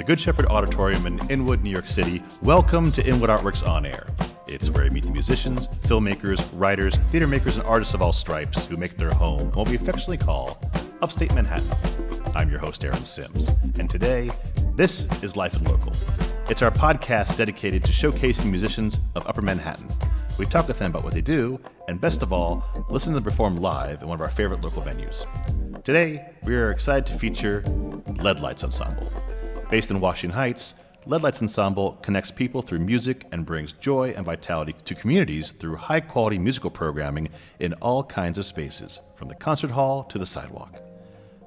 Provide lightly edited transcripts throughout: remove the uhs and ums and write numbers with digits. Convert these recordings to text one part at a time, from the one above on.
the Good Shepherd Auditorium in Inwood, New York City, welcome to Inwood Artworks On Air. It's where you meet the musicians, filmmakers, writers, theater makers, and artists of all stripes who make their home in what we affectionately call Upstate Manhattan. I'm your host, Aaron Sims, and today, this is Life in Local. It's our podcast dedicated to showcasing musicians of Upper Manhattan. We talk with them about what they do, and best of all, listen to them perform live in one of our favorite local venues. Today, we are excited to feature Leadlights Ensemble. Based in Washington Heights, Leadlights Ensemble connects people through music and brings joy and vitality to communities through high-quality musical programming in all kinds of spaces, from the concert hall to the sidewalk.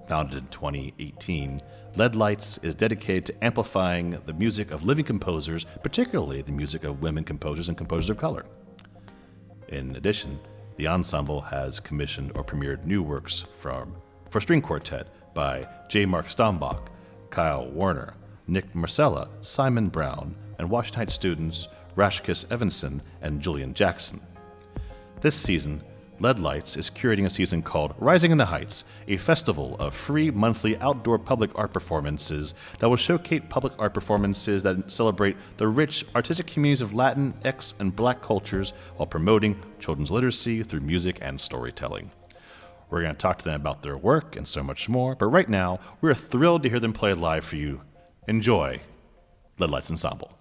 Founded in 2018, Leadlights is dedicated to amplifying the music of living composers, particularly the music of women composers and composers of color. In addition, the ensemble has commissioned or premiered new works for string quartet by J. Mark Stombach, Kyle Warner, Nick Marcella, Simon Brown, and Washington Heights students Rashkus Evanson and Julian Jackson. This season, Leadlights is curating a season called Rising in the Heights, a festival of free monthly outdoor public art performances that will showcase public art performances that celebrate the rich artistic communities of Latin, X, and Black cultures while promoting children's literacy through music and storytelling. We're going to talk to them about their work and so much more, but right now, we're thrilled to hear them play live for you. Enjoy Leadlights Ensemble.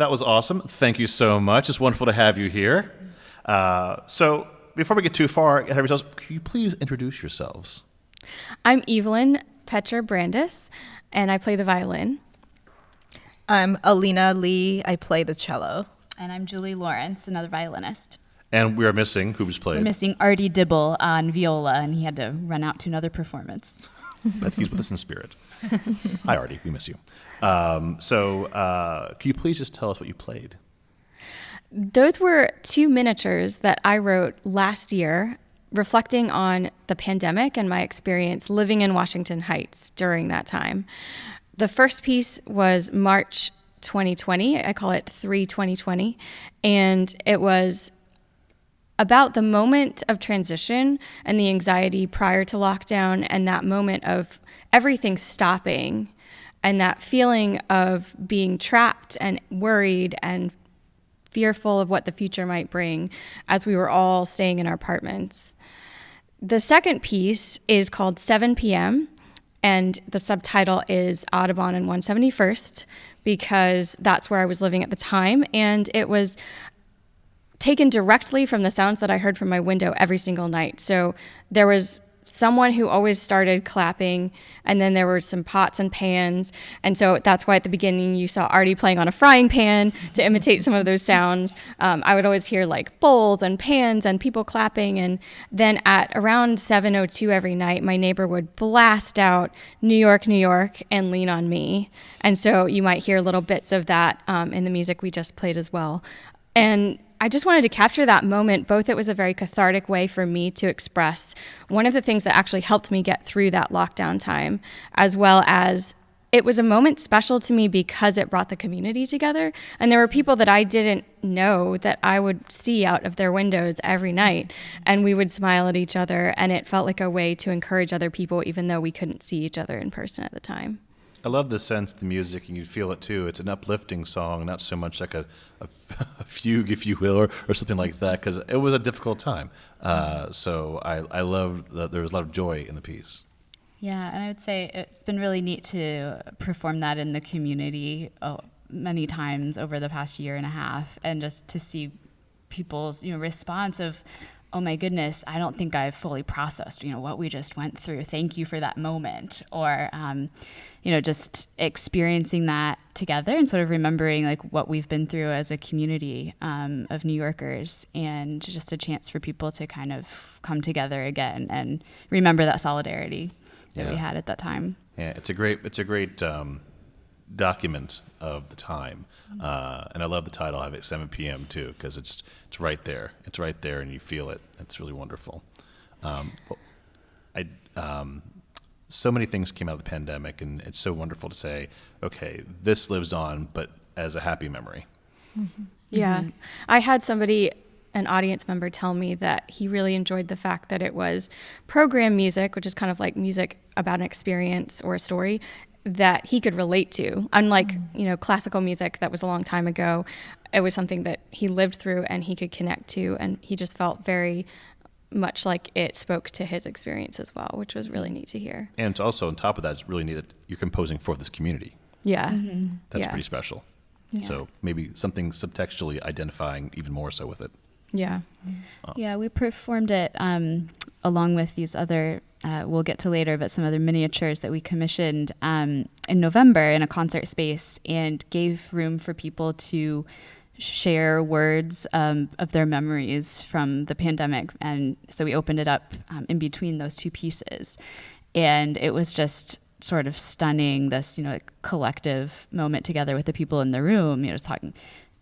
that was awesome. Thank you so much. It's wonderful to have you here. So before we get too far, can you please introduce yourselves? I'm Evelyn Petra-Brandis, and I play the violin. I'm Alina Lee. I play the cello. And I'm Julie Lawrence, another violinist. And we are missing, who just played? We're missing Artie Dibble on viola, and he had to run out to another performance. But he's with us in spirit. Hi, Artie. We miss you. Can you please just tell us what you played? Those were 2 miniatures that I wrote last year, reflecting on the pandemic and my experience living in Washington Heights during that time. The first piece was March 2020. I call it 3/2020. And it was about the moment of transition and the anxiety prior to lockdown, and that moment of everything stopping and that feeling of being trapped and worried and fearful of what the future might bring as we were all staying in our apartments. The second piece is called 7 p.m., and the subtitle is Audubon and 171st, because that's where I was living at the time, and it was taken directly from the sounds that I heard from my window every single night. So there was someone who always started clapping, and then there were some pots and pans, and so that's why at the beginning you saw Artie playing on a frying pan to imitate some of those sounds. I would always hear like bowls and pans and people clapping, and then at around 7:02 every night, my neighbor would blast out New York, New York, and Lean on Me, and so you might hear little bits of that in the music we just played as well. And I just wanted to capture that moment. Both it was a very cathartic way for me to express one of the things that actually helped me get through that lockdown time, as well as it was a moment special to me because it brought the community together. And there were people that I didn't know that I would see out of their windows every night, and we would smile at each other, and it felt like a way to encourage other people even though we couldn't see each other in person at the time. I love the sense of the music, and you feel it too. It's an uplifting song, not so much like a fugue, if you will, or something like that, because it was a difficult time. So I love that there was a lot of joy in the piece. Yeah, and I would say it's been really neat to perform that in the community many times over the past year and a half, and just to see people's response of, oh my goodness, I don't think I've fully processed, what we just went through. Thank you for that moment. Or, just experiencing that together and sort of remembering like what we've been through as a community of New Yorkers, and just a chance for people to kind of come together again and remember that solidarity that we had at that time. Yeah, it's a great document of the time, and I love the title. I have it 7 p.m. too, because it's right there. It's right there, and you feel it. It's really wonderful. So many things came out of the pandemic, and it's so wonderful to say, okay, this lives on, but as a happy memory. Mm-hmm. Yeah, I had an audience member tell me that he really enjoyed the fact that it was program music, which is kind of like music about an experience or a story that he could relate to. Unlike, classical music that was a long time ago, it was something that he lived through and he could connect to, and he just felt very much like it spoke to his experience as well, which was really neat to hear. And also on top of that, it's really neat that you're composing for this community. Yeah. Mm-hmm. That's pretty special. Yeah. So maybe something subtextually identifying even more so with it. Yeah. Yeah, we performed it along with these other, we'll get to later, but some other miniatures that we commissioned in November in a concert space, and gave room for people to share words of their memories from the pandemic. And so we opened it up in between those 2 pieces. And it was just sort of stunning, this, collective moment together with the people in the room, talking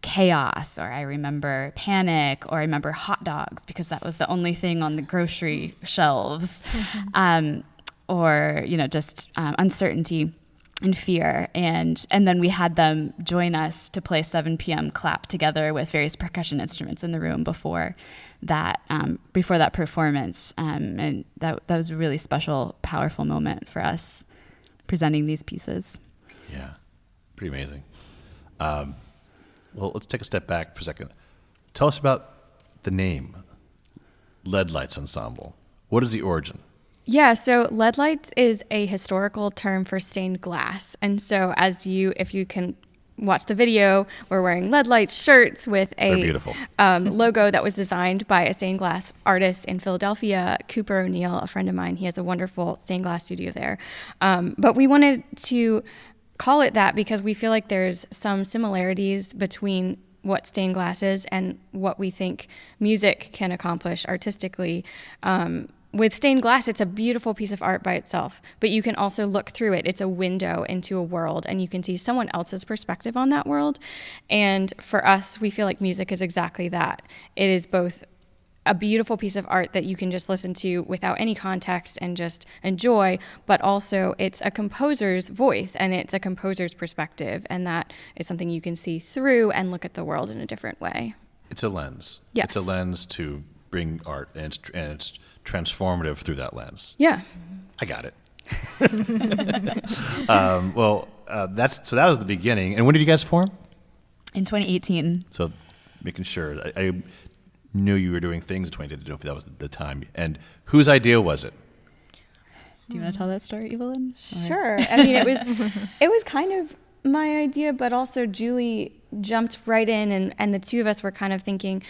chaos, or I remember panic, or I remember hot dogs because that was the only thing on the grocery shelves, or just uncertainty and fear, and then we had them join us to play 7 p.m. clap together with various percussion instruments in the room before that performance, and that was a really special, powerful moment for us presenting these pieces. Yeah, pretty amazing. Well, let's take a step back for a second. Tell us about the name, Leadlights Ensemble. What is the origin? Yeah, so Leadlights is a historical term for stained glass. And so if you can watch the video, we're wearing Leadlights shirts with They're beautiful. Logo that was designed by a stained glass artist in Philadelphia, Cooper O'Neill, a friend of mine. He has a wonderful stained glass studio there. But we wanted to call it that because we feel like there's some similarities between what stained glass is and what we think music can accomplish artistically. With stained glass, it's a beautiful piece of art by itself, but you can also look through it. It's a window into a world, and you can see someone else's perspective on that world. And for us, we feel like music is exactly that. It is both a beautiful piece of art that you can just listen to without any context and just enjoy, but also it's a composer's voice and it's a composer's perspective, and that is something you can see through and look at the world in a different way. It's a lens. Yes. It's a lens to bring art, and it's transformative through that lens. Yeah. I got it. That was the beginning. And when did you guys form? In 2018. So making sure. I knew you were doing things in 2018. I didn't know if that was the time. And whose idea was it? Do you want to tell that story, Evelyn? Sure. I mean, it was kind of my idea, but also Julie jumped right in, and the two of us were kind of thinking,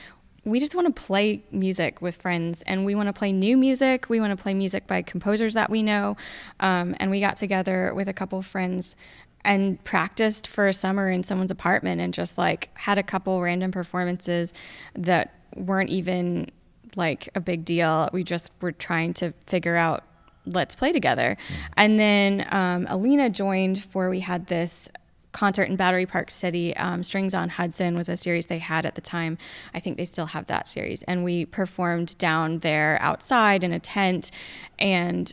we just want to play music with friends, and we want to play new music. We want to play music by composers that we know. And we got together with a couple of friends and practiced for a summer in someone's apartment and just like had a couple random performances that weren't even like a big deal. We just were trying to figure out, let's play together. And then Alina joined for, we had this concert in Battery Park City. Strings on Hudson was a series they had at the time. I think they still have that series. And we performed down there outside in a tent. And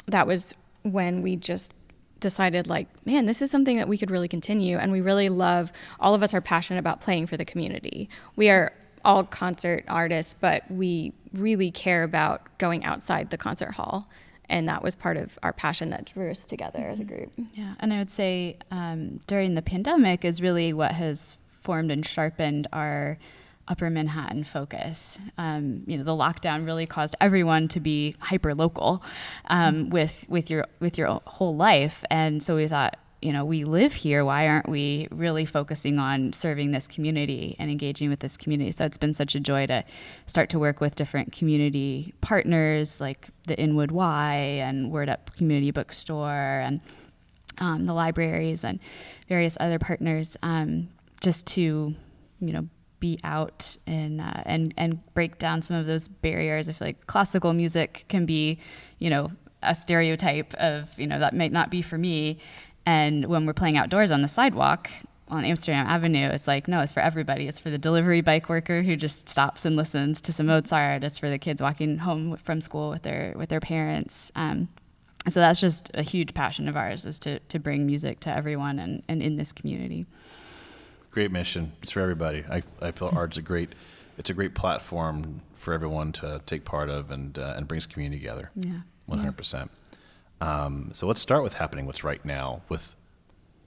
that was when we just decided, like, man, this is something that we could really continue. And we really love, all of us are passionate about playing for the community. We are all concert artists, but we really care about going outside the concert hall. And that was part of our passion that drew us together as a group. Yeah, and I would say during the pandemic is really what has formed and sharpened our Upper Manhattan focus. The lockdown really caused everyone to be hyper local with your whole life, and so we thought, we live here. Why aren't we really focusing on serving this community and engaging with this community? So it's been such a joy to start to work with different community partners like the Inwood Y and Word Up Community Bookstore and the libraries and various other partners, just to, be out and break down some of those barriers. I feel like classical music can be, a stereotype of, that might not be for me. And when we're playing outdoors on the sidewalk on Amsterdam Avenue, it's like, no, it's for everybody. It's for the delivery bike worker who just stops and listens to some Mozart. It's for the kids walking home from school with their parents. So that's just a huge passion of ours, is to bring music to everyone and in this community. Great mission. It's for everybody. I feel art's a great platform for everyone to take part of and brings community together. Yeah. 100%. So let's start with happening what's right now with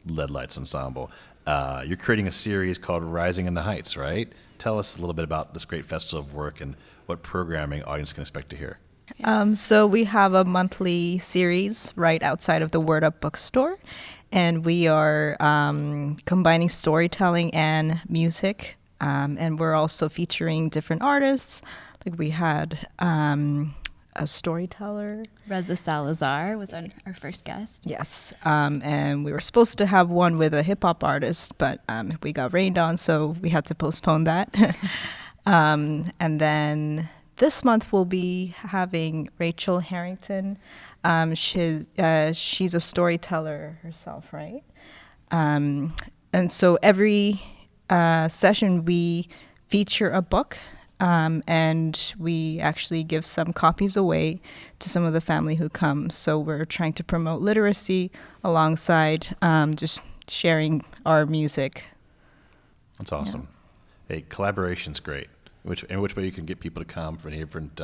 Leadlights Ensemble. You're creating a series called Rising in the Heights, right? Tell us a little bit about this great festival of work and what programming audience can expect to hear. So we have a monthly series right outside of the Word Up bookstore, and we are combining storytelling and music, and we're also featuring different artists. Like we had a storyteller. Reza Salazar was our first guest. Yes, and we were supposed to have one with a hip-hop artist, but we got rained on, so we had to postpone that. And then this month we'll be having Rachel Harrington. She's a storyteller herself, right? And so every session we feature a book. And we actually give some copies away to some of the family who come. So we're trying to promote literacy alongside just sharing our music. That's awesome. Yeah. Hey, collaboration's great. In which way you can get people to come from different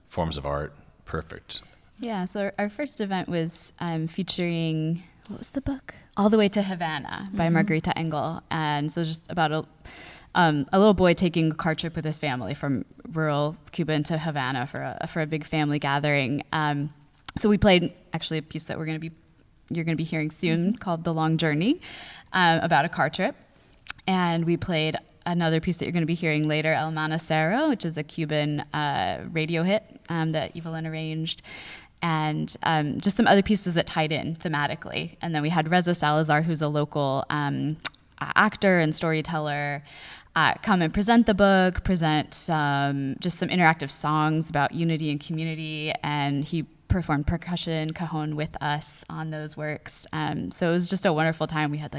forms of art. Perfect. Yeah, so our first event was featuring, what was the book? All the Way to Havana by Margarita Engel. And so just about a little boy taking a car trip with his family from rural Cuba into Havana for a big family gathering. So we played actually a piece that we're going to be, you're going to be hearing soon called The Long Journey, about a car trip. And we played another piece that you're going to be hearing later, El Manacero, which is a Cuban radio hit that Evelyn arranged. And just some other pieces that tied in thematically. And then we had Reza Salazar, who's a local actor and storyteller, come and present the book, present just some interactive songs about unity and community, and he performed percussion cajon with us on those works. So it was just a wonderful time. We had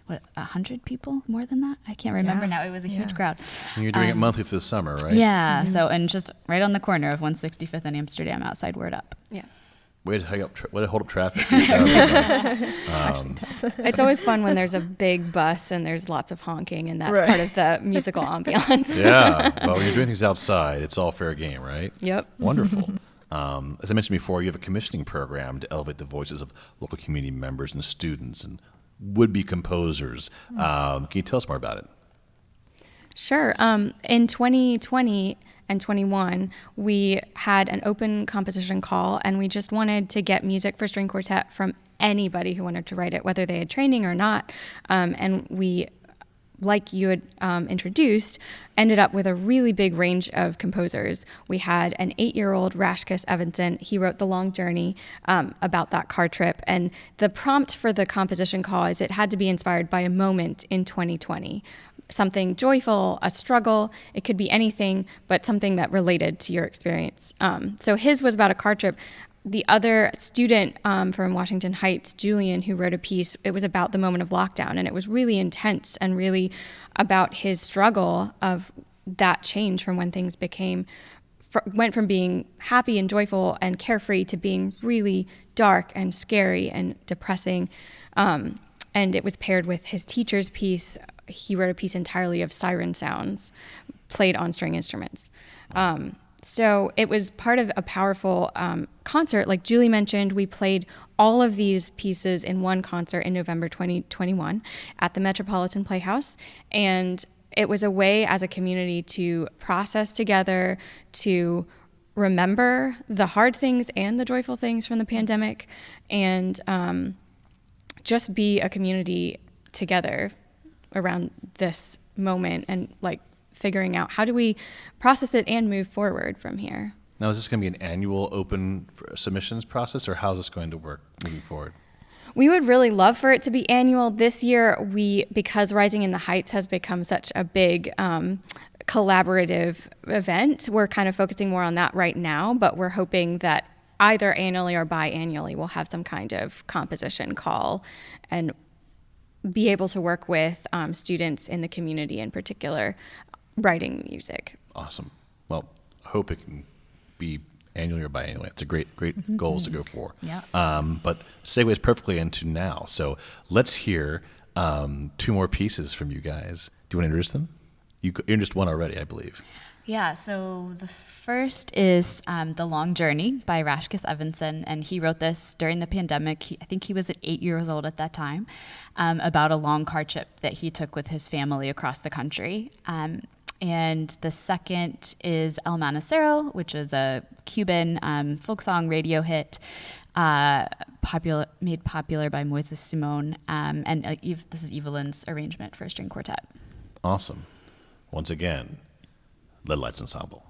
100 people, more than that? I can't remember now. It was a huge crowd. And you're doing it monthly through the summer, right? Yeah. So, and just right on the corner of 165th and Amsterdam, outside Word Up. Yeah. Way to hold up traffic. It's always fun when there's a big bus and there's lots of honking, and that's part of the musical ambiance. Yeah. Well, when you're doing things outside, it's all fair game, right? Yep. Wonderful. As I mentioned before, you have a commissioning program to elevate the voices of local community members and students and would-be composers. Can you tell us more about it? Sure. In 2020 and 21, we had an open composition call, and we just wanted to get music for string quartet from anybody who wanted to write it, whether they had training or not. And we, like you had introduced, ended up with a really big range of composers. We had an 8-year-old, Rashkus Evanson. He wrote The Long Journey about that car trip. And the prompt for the composition call is it had to be inspired by a moment in 2020. Something joyful, a struggle. It could be anything, but something that related to your experience. So his was about a car trip. The other student from Washington Heights, Julian, who wrote a piece, it was about the moment of lockdown, and it was really intense and really about his struggle of that change from when things went from being happy and joyful and carefree to being really dark and scary and depressing. And it was paired with his teacher's piece. He wrote a piece entirely of siren sounds played on string instruments. So it was part of a powerful concert. Like Julie mentioned, we played all of these pieces in one concert in November 2021 at the Metropolitan Playhouse. And it was a way as a community to process together, to remember the hard things and the joyful things from the pandemic, and just be a community together around this moment and figuring out how do we process it and move forward from here. Now, is this going to be an annual open submissions process, or how's this going to work moving forward? We would really love for it to be annual. This year, because Rising in the Heights has become such a big collaborative event, we're kind of focusing more on that right now, but we're hoping that either annually or biannually we'll have some kind of composition call and be able to work with students in the community in particular writing music. Awesome. Well, I hope it can be annually or biannually. It's a great goals to go for. Yeah. But segues perfectly into now. So let's hear 2 more pieces from you guys. Do you want to introduce them? You introduced one already, I believe. Yeah, so the first is The Long Journey by Rashkus Evanson, and he wrote this during the pandemic. I think he was 8 years old at that time, about a long car trip that he took with his family across the country. And the second is El Manacero, which is a Cuban folk song radio hit, made popular by Moises Simon, and this is Evelyn's arrangement for a string quartet. Awesome. Once again, Leadlights Ensemble.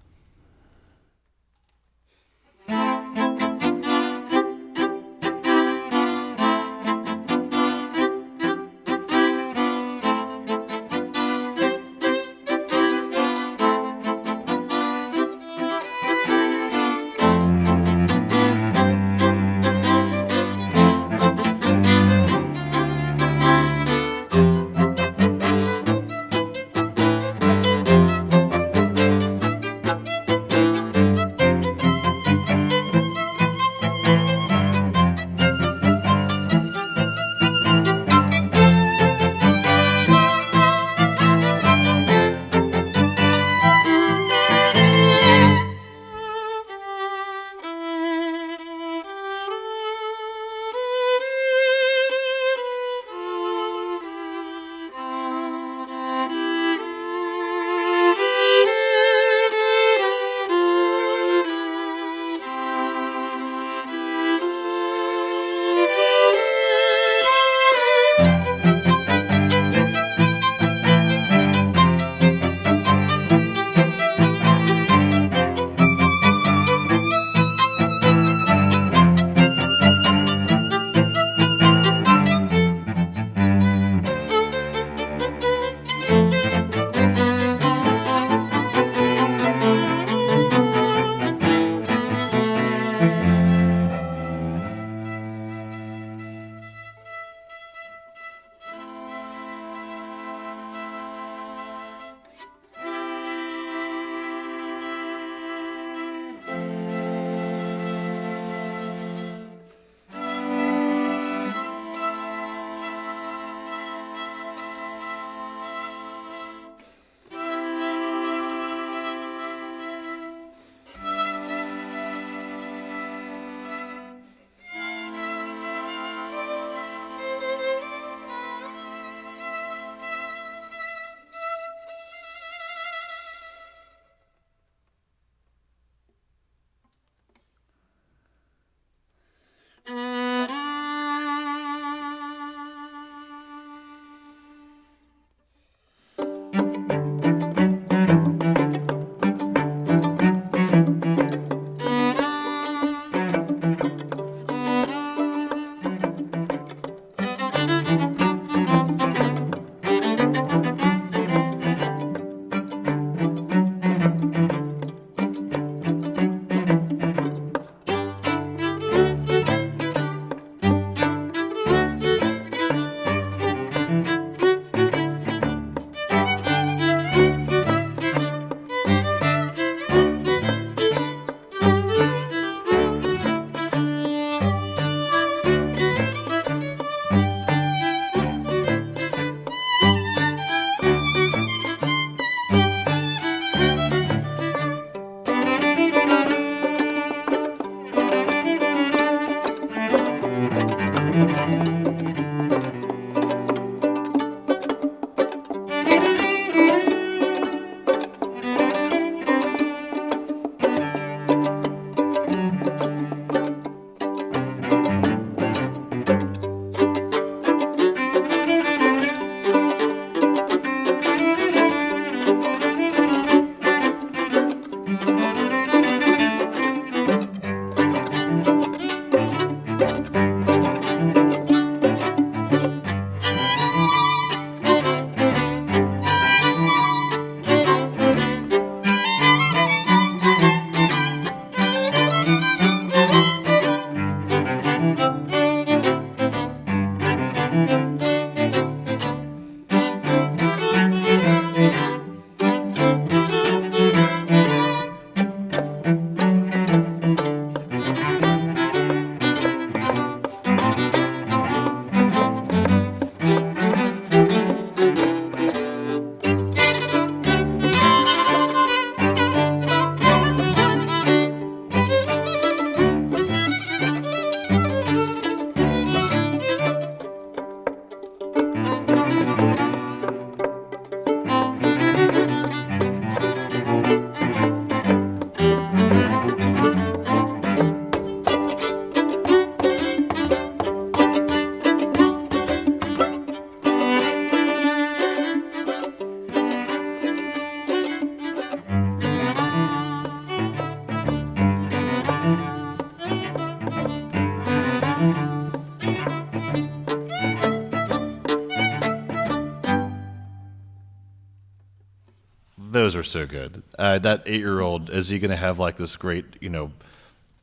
those are so good. That 8-year-old, is he going to have like this great,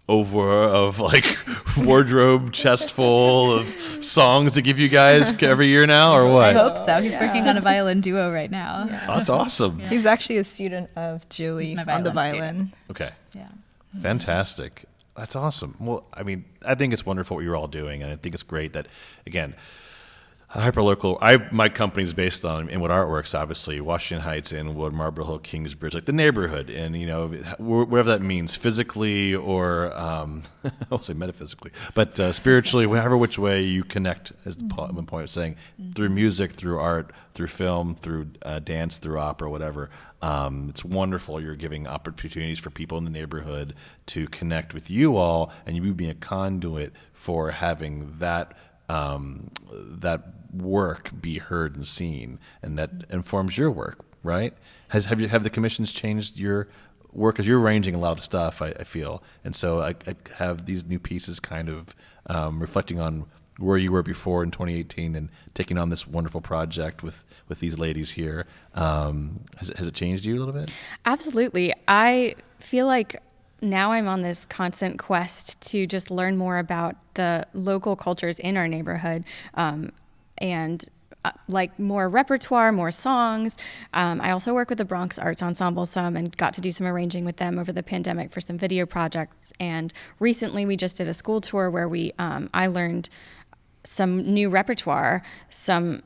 over of like wardrobe chest full of songs to give you guys every year now, or what? I hope so. He's working on a violin duo right now. Yeah. Oh, that's awesome. He's actually a student of Julie He's my on the violin violin. student. Okay. Yeah. Fantastic. That's awesome. Well, I mean, I think it's wonderful what you're all doing, and I think it's great that, again, hyperlocal. My company's based on Inwood Artworks, obviously, Washington Heights, Inwood, Marble Hill, Kingsbridge, like the neighborhood, and whatever that means, physically or I won't say metaphysically, but spiritually, whatever which way you connect, as the point of saying, through music, through art, through film, through dance, through opera, whatever. It's wonderful. You're giving opportunities for people in the neighborhood to connect with you all, and you being a conduit for having that work be heard and seen, and that informs your work, right? Have the commissions changed your work? Because you're arranging a lot of stuff, I feel, and so I have these new pieces kind of reflecting on where you were before in 2018 and taking on this wonderful project with these ladies here. Has it changed you a little bit? Absolutely. I feel like now I'm on this constant quest to just learn more about the local cultures in our neighborhood, and like more repertoire, more songs. I also work with the Bronx Arts Ensemble some and got to do some arranging with them over the pandemic for some video projects. And recently we just did a school tour where I learned some new repertoire, some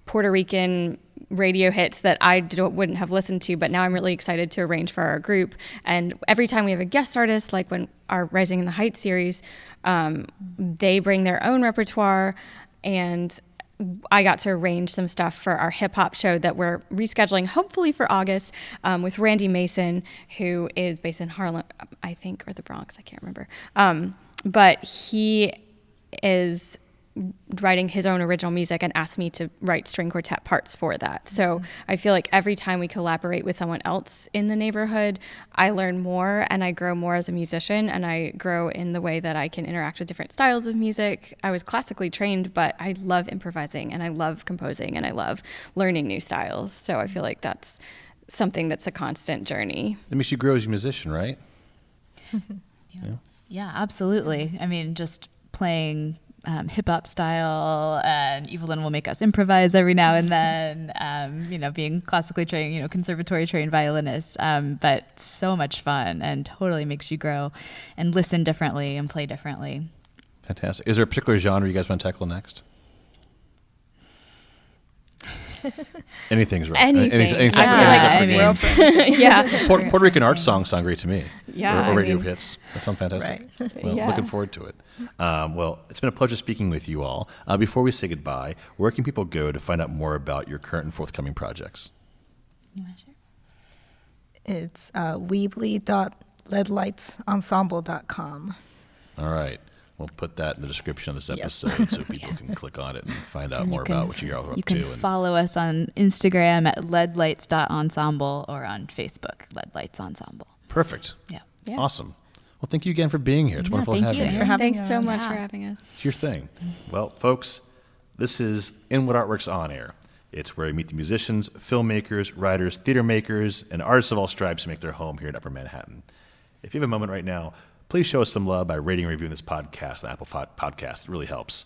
Puerto Rican radio hits that I wouldn't have listened to, but now I'm really excited to arrange for our group. And every time we have a guest artist, like when our Rising in the Heights series, they bring their own repertoire, and I got to arrange some stuff for our hip hop show that we're rescheduling hopefully for August, with Randy Mason, who is based in Harlem, I think, or the Bronx, I can't remember. But he is writing his own original music and asked me to write string quartet parts for that. So I feel like every time we collaborate with someone else in the neighborhood, I learn more and I grow more as a musician, and I grow in the way that I can interact with different styles of music. I was classically trained, but I love improvising and I love composing and I love learning new styles. So I feel like that's something that's a constant journey. It makes you grow as a musician, right? Yeah, absolutely. I mean, just playing hip hop style, and Evelyn will make us improvise every now and then, being classically trained, conservatory trained violinist, but so much fun and totally makes you grow and listen differently and play differently. Fantastic. Is there a particular genre you guys want to tackle next? Anything's right. Anything. Yeah. Puerto Rican art songs sound great to me. Yeah. Or radio hits. That sounds fantastic. Right. Well, looking forward to it. Well, it's been a pleasure speaking with you all. Before we say goodbye, where can people go to find out more about your current and forthcoming projects? You want to share? It's weebly.leadlightsensemble.com. All right. We'll put that in the description of this episode so people can click on it and find out more about what you all are up to. You can follow us on Instagram at leadlights.ensemble or on Facebook, Leadlights Ensemble. Perfect. Yeah. Awesome. Well, thank you again for being here. It's wonderful to have you. Thanks for having Thanks us. so much for having us. It's your thing. Well, folks, this is Inwood Artworks On Air. It's where we meet the musicians, filmmakers, writers, theater makers, and artists of all stripes who make their home here in Upper Manhattan. If you have a moment right now, please show us some love by rating and reviewing this podcast on Apple Podcasts. It really helps.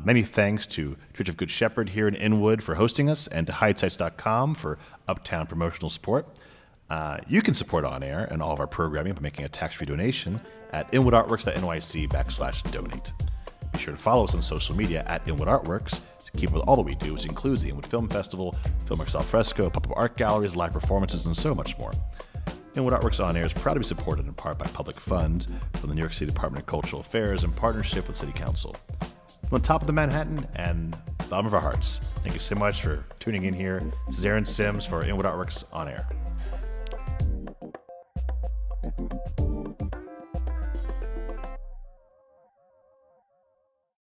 Many thanks to Church of Good Shepherd here in Inwood for hosting us, and to HighSites.com for Uptown promotional support. You can support On Air and all of our programming by making a tax-free donation at inwoodartworks.nyc/donate. Be sure to follow us on social media at Inwood Artworks to keep up with all that we do, which includes the Inwood Film Festival, Filmmakers Al Fresco, pop-up art galleries, live performances, and so much more. Inwood Artworks On Air is proud to be supported in part by public funds from the New York City Department of Cultural Affairs in partnership with City Council. From the top of the Manhattan and the bottom of our hearts, thank you so much for tuning in here. This is Aaron Sims for Inwood Artworks On Air.